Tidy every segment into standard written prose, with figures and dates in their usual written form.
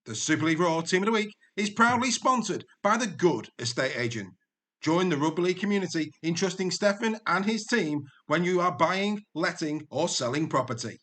The Super League Raw Team of the Week is proudly sponsored by the Good Estate Agent. Join the Rugby League community in trusting Stefan and his team when you are buying, letting or selling property.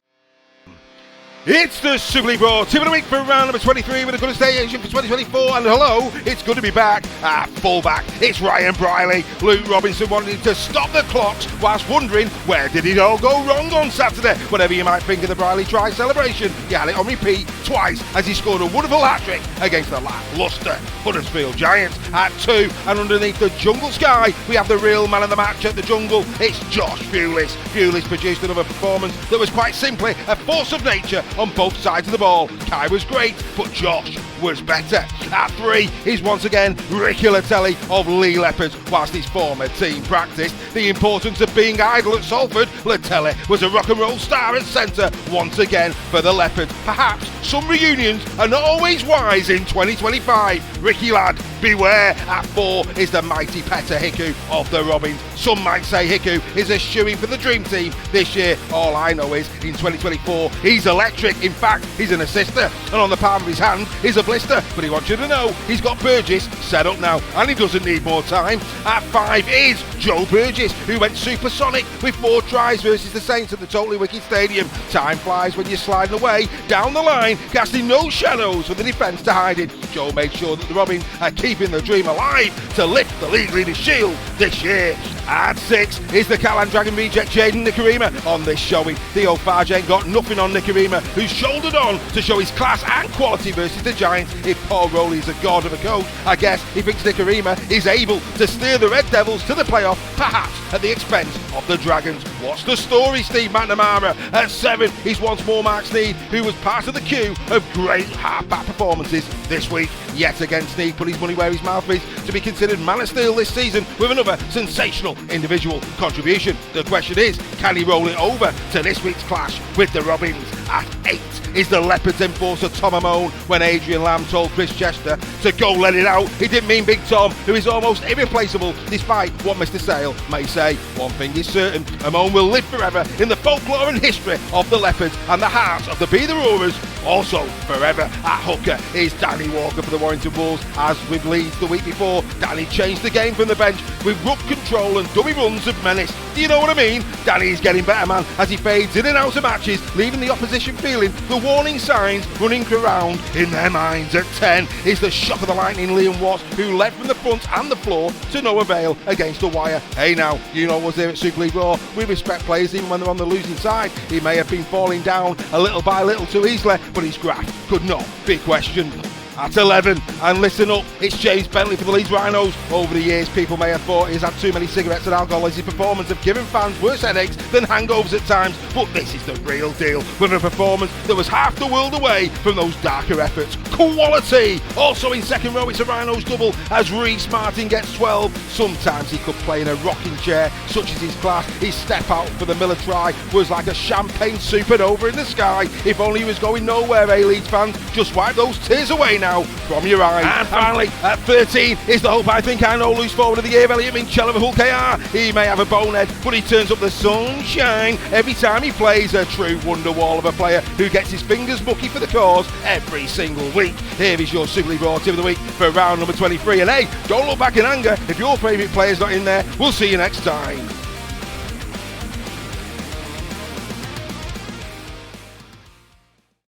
It's the Super League Raw Team of the Week for round number 23 with a Good Estate Agent for 2024. And hello, it's good to be back at fullback. It's Ryan Briley. Luke Robinson wanted to stop the clocks whilst wondering where did it all go wrong on Saturday. Whatever you might think of the Briley try celebration, he had it on repeat twice as he scored a wonderful hat-trick against the lacklustre Huddersfield Giants at 2. And underneath the jungle sky, we have the real man of the match at the jungle. It's Josh Fewlis. Fewlis produced another performance that was quite simply a force of nature on both sides of the ball. Kai was great, but Josh was better. At 3 is once again Ricky Latelli of Lee Leopards. Whilst his former team practiced the importance of being idle at Salford, Latelli was a rock and roll star at centre once again for the Leopards. Perhaps some reunions are not always wise in 2025. Ricky lad, beware. At 4 is the mighty Petter Hiku of the Robins. Some might say Hiku is a shoo-in for the dream team this year. All I know is in 2024 he's electric. In fact, he's an assister, and on the palm of his hand is a blister. But he wants you to know he's got Burgess set up now, and he doesn't need more time. At 5 is Joe Burgess, who went supersonic with 4 tries versus the Saints at the Totally Wicked Stadium. Time flies when you're sliding away down the line, casting no shadows for the defence to hide in. Joe made sure that the Robins are keeping the dream alive to lift the league leaders' shield this year. At 6 is the Catalan Dragon reject Jaden Nicarima. On this showing, Theo Farge ain't got nothing on Nicarima, who's shouldered on to show his class and quality versus the Giants. If Paul Rowley is a god of a coach, I guess he thinks Nicarima is able to steer the Red Devils to the playoff, perhaps at the expense of the Dragons. What's the story, Steve McNamara? At 7 is once more Mark Sneed, who was part of the queue of great half-back performances this week. Yet again, Sneed put his money where his mouth is to be considered man of steel this season with another sensational individual contribution. The question is, can he roll it over to this week's clash with the Robins? At 8 is the Leopards enforcer Tom Amone. When Adrian Lamb told Chris Chester to go let it out, he didn't mean Big Tom, who is almost irreplaceable despite what Mr Sale may say. One thing is certain, Amone will live forever in the folklore and history of the Leopards and the hearts of the Be The Roarers also forever. At hooker is Danny Walker for the Warrington Wolves. As with Leeds the week before, Danny changed the game from the bench with ruck control and dummy runs of menace. Do you know what I mean? Danny's getting better, man, as he fades in and out of matches, leaving the opposition feeling the warning signs running around in their minds. At 10 is the shock of the lightning Liam Watts, who led from the front and the floor to no avail against the wire. Hey now, you know what's there at Super League Raw. We respect players even when they're on the losing side. He may have been falling down a little by little too easily, but his graft could not be questioned. At 11, and listen up, it's James Bentley for the Leeds Rhinos. Over the years, people may have thought he's had too many cigarettes and alcohol as his performance have given fans worse headaches than hangovers at times, but this is the real deal, with a performance that was half the world away from those darker efforts. Quality! Also in second row, it's a Rhinos double as Reece Martin gets 12. Sometimes he could play in a rocking chair, such as his class. His step out for the Miller try was like a champagne supernova in the sky. If only he was going nowhere, Leeds fans. Just wipe those tears away now from your eyes. And finally, at 13 is the hope I think I know loose forward of the year, Elliot Minchella of Hull KR. He may have a bonehead, but he turns up the sunshine every time he plays. A true wonder wall of a player who gets his fingers mucky for the cause every single week. Here is your Super League Raw Team of the Week for round number 23. And hey, don't look back in anger if your favourite player's not in there. We'll see you next time.